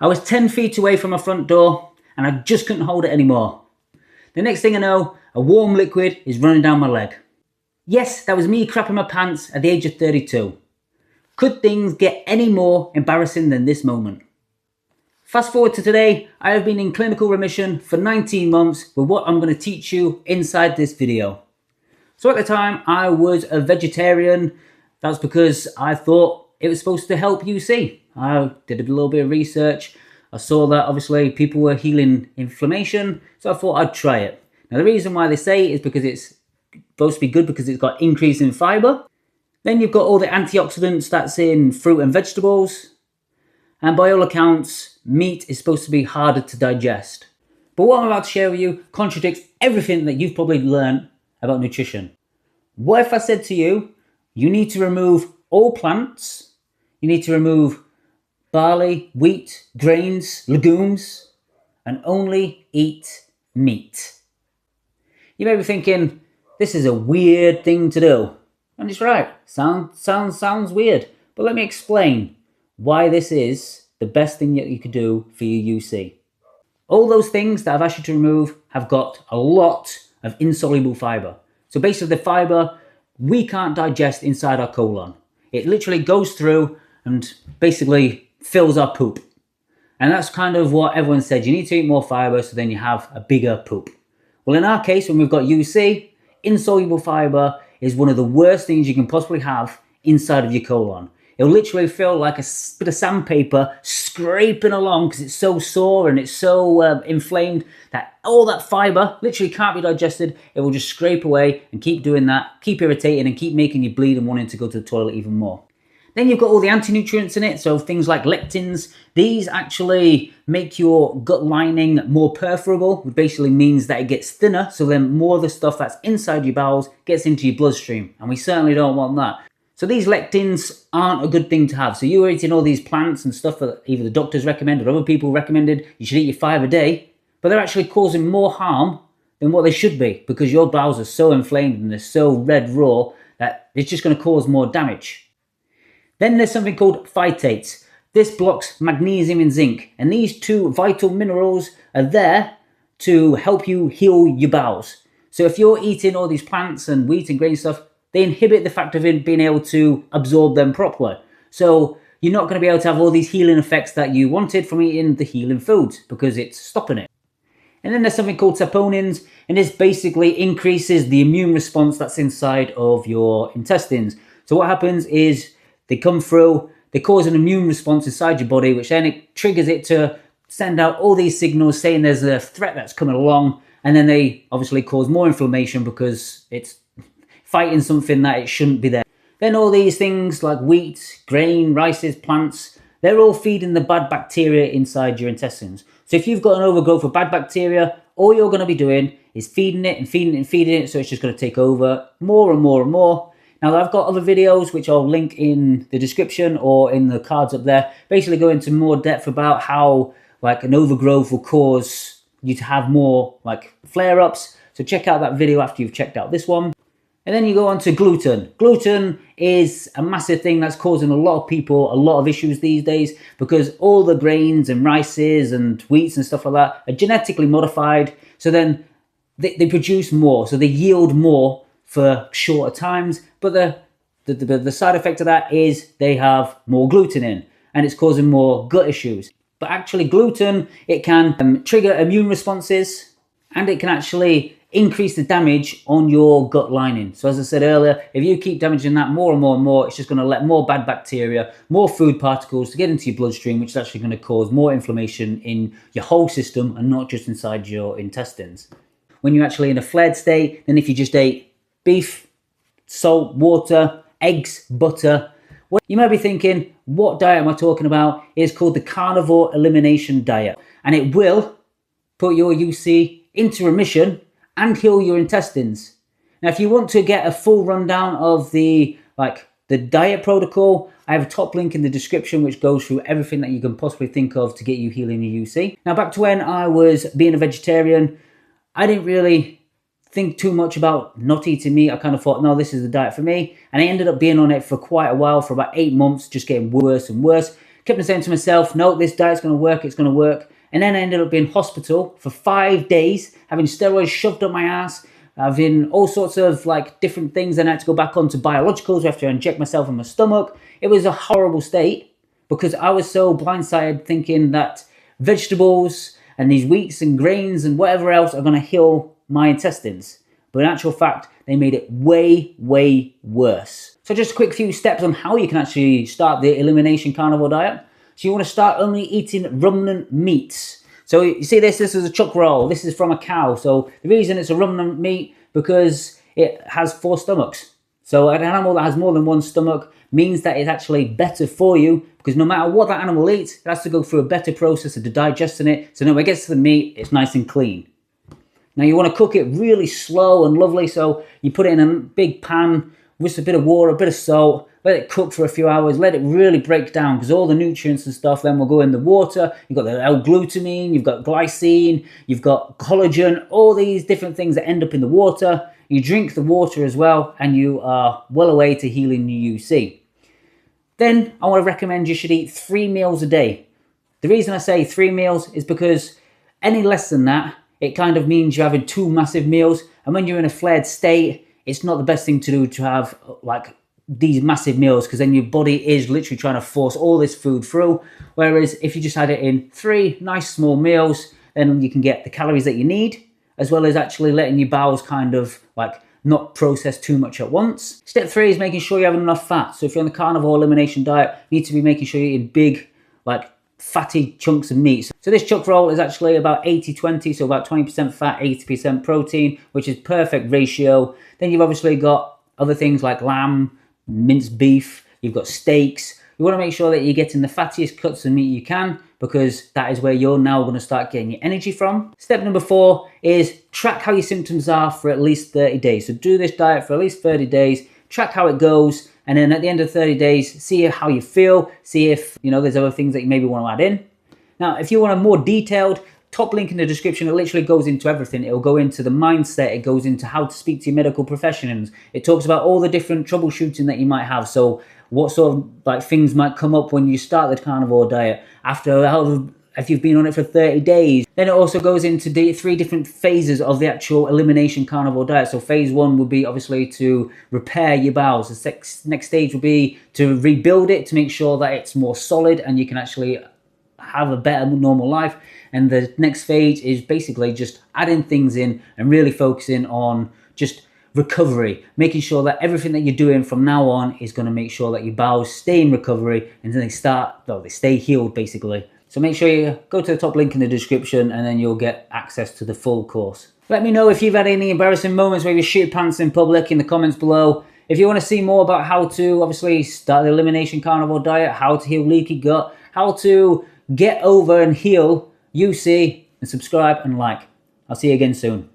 I was 10 feet away from my front door and I just couldn't hold it anymore. The next thing I know, a warm liquid is running down my leg. Yes, that was me crapping my pants at the age of 32. Could things get any more embarrassing than this moment? Fast forward to today, I have been in clinical remission for 19 months with what I'm going to teach you inside this video. So at the time, I was a vegetarian. That's because I thought it was supposed to help UC. I did a little bit of research. I saw that obviously people were healing inflammation, so I thought I'd try it. Now the reason why they say it is because it's supposed to be good because it's got increase in fibre. Then you've got all the antioxidants that's in fruit and vegetables. And by all accounts, meat is supposed to be harder to digest. But what I'm about to share with you contradicts everything that you've probably learned about nutrition. What if I said to you, you need to remove all plants, you need to remove barley, wheat, grains, legumes, and only eat meat? You may be thinking, this is a weird thing to do. And it's right, sounds weird. But let me explain why this is the best thing that you could do for your UC. All those things that I've asked you to remove have got a lot of insoluble fibre. So basically the fibre we can't digest inside our colon. It literally goes through and basically fills our poop. And that's kind of what everyone said. You need to eat more fibre so then you have a bigger poop. Well, in our case, when we've got UC, insoluble fibre is one of the worst things you can possibly have inside of your colon. It'll literally feel like a bit of sandpaper scraping along because it's so sore and it's so inflamed that all that fibre literally can't be digested. It will just scrape away and keep doing that, keep irritating and keep making you bleed and wanting to go to the toilet even more. Then you've got all the anti-nutrients in it, so things like lectins. These actually make your gut lining more perforable, which basically means that it gets thinner, so then more of the stuff that's inside your bowels gets into your bloodstream, and we certainly don't want that. So these lectins aren't a good thing to have. So you're eating all these plants and stuff that either the doctors recommended or other people recommended, you should eat your 5 a day, but they're actually causing more harm than what they should be because your bowels are so inflamed and they're so red raw that it's just going to cause more damage. Then there's something called phytates. This blocks magnesium and zinc, and these two vital minerals are there to help you heal your bowels. So if you're eating all these plants and wheat and grain stuff, they inhibit the fact of being able to absorb them properly. So you're not going to be able to have all these healing effects that you wanted from eating the healing foods because it's stopping it. And then there's something called saponins, and this basically increases the immune response that's inside of your intestines. So what happens is they come through, they cause an immune response inside your body, which then it triggers it to send out all these signals saying there's a threat that's coming along, and then they obviously cause more inflammation because it's fighting something that it shouldn't be there. Then all these things like wheat, grain, rices, plants, they're all feeding the bad bacteria inside your intestines. So if you've got an overgrowth of bad bacteria, all you're going to be doing is feeding it and feeding it and feeding it, so it's just going to take over more and more and more. Now I've got other videos which I'll link in the description or in the cards up there, basically go into more depth about how like an overgrowth will cause you to have more like flare-ups. So check out that video after you've checked out this one. And then you go on to gluten. Gluten is a massive thing that's causing a lot of people a lot of issues these days because all the grains and rices and wheats and stuff like that are genetically modified. So then they produce more, so they yield more for shorter times. But the side effect of that is they have more gluten in and it's causing more gut issues. But actually gluten, it can trigger immune responses and it can actually increase the damage on your gut lining. So as I said earlier, if you keep damaging that more and more and more, it's just going to let more bad bacteria, more food particles to get into your bloodstream, which is actually going to cause more inflammation in your whole system and not just inside your intestines. When you're actually in a flared state, then if you just ate beef, salt, water, eggs, butter, you might be thinking, what diet am I talking about? It's called the Carnivore Elimination Diet, and it will put your UC into remission and heal your intestines. Now, if you want to get a full rundown of the diet protocol, I have a top link in the description which goes through everything that you can possibly think of to get you healing your UC. Now, back to when I was being a vegetarian, I didn't really think too much about not eating meat. I kind of thought, no, this is the diet for me. And I ended up being on it for quite a while, for about 8 months, just getting worse and worse. Kept on saying to myself, no, this diet's going to work, it's going to work. And then I ended up being in hospital for 5 days, having steroids shoved up my ass, having all sorts of like different things. Then I had to go back onto biologicals. I have to inject myself in my stomach. It was a horrible state because I was so blindsided thinking that vegetables and these wheats and grains and whatever else are going to heal my intestines. But in actual fact, they made it way, way worse. So just a quick few steps on how you can actually start the elimination carnivore diet. So you want to start only eating ruminant meats. So you see this is a chuck roll. This is from a cow. So the reason it's a ruminant meat because it has 4 stomachs. So an animal that has more than 1 stomach means that it's actually better for you because no matter what that animal eats, it has to go through a better process of digesting it. So when it gets to the meat, it's nice and clean. Now you want to cook it really slow and lovely. So you put it in a big pan with a bit of water, a bit of salt, let it cook for a few hours, let it really break down because all the nutrients and stuff then will go in the water. You've got the L-glutamine, you've got glycine, you've got collagen, all these different things that end up in the water. You drink the water as well and you are well away to healing your UC. Then I want to recommend you should eat 3 meals a day. The reason I say 3 meals is because any less than that, it kind of means you're having 2 massive meals. And when you're in a flared state, it's not the best thing to do to have like these massive meals because then your body is literally trying to force all this food through. Whereas if you just had it in 3 nice small meals, then you can get the calories that you need, as well as actually letting your bowels kind of like not process too much at once. Step 3 is making sure you have enough fat. So if you're on the carnivore elimination diet, you need to be making sure you're eating big, like fatty chunks of meat. So this chuck roll is actually about 80-20, so about 20% fat, 80% protein, which is perfect ratio. Then you've obviously got other things like lamb, minced beef, you've got steaks. You want to make sure that you're getting the fattiest cuts of meat you can because that is where you're now going to start getting your energy from. Step number 4 is track how your symptoms are for at least 30 days. So do this diet for at least 30 days, track how it goes, and then at the end of 30 days, see how you feel, see if there's other things that you maybe want to add in. Now, if you want a more detailed, top link in the description, it literally goes into everything. It'll go into the mindset, it goes into how to speak to your medical professionals. It talks about all the different troubleshooting that you might have. So what sort of like things might come up when you start the carnivore diet, if you've been on it for 30 days. Then it also goes into 3 different phases of the actual elimination carnivore diet. So phase 1 would be obviously to repair your bowels. The next stage would be to rebuild it to make sure that it's more solid and you can actually have a better normal life. And the next phase is basically just adding things in and really focusing on just recovery, making sure that everything that you're doing from now on is going to make sure that your bowels stay in recovery and then they stay healed basically. So make sure you go to the top link in the description and then you'll get access to the full course. Let me know if you've had any embarrassing moments where you shit pants in public in the comments below. If you want to see more about how to obviously start the elimination carnivore diet, how to heal leaky gut, how to get over and heal UC, and subscribe and like. I'll see you again soon.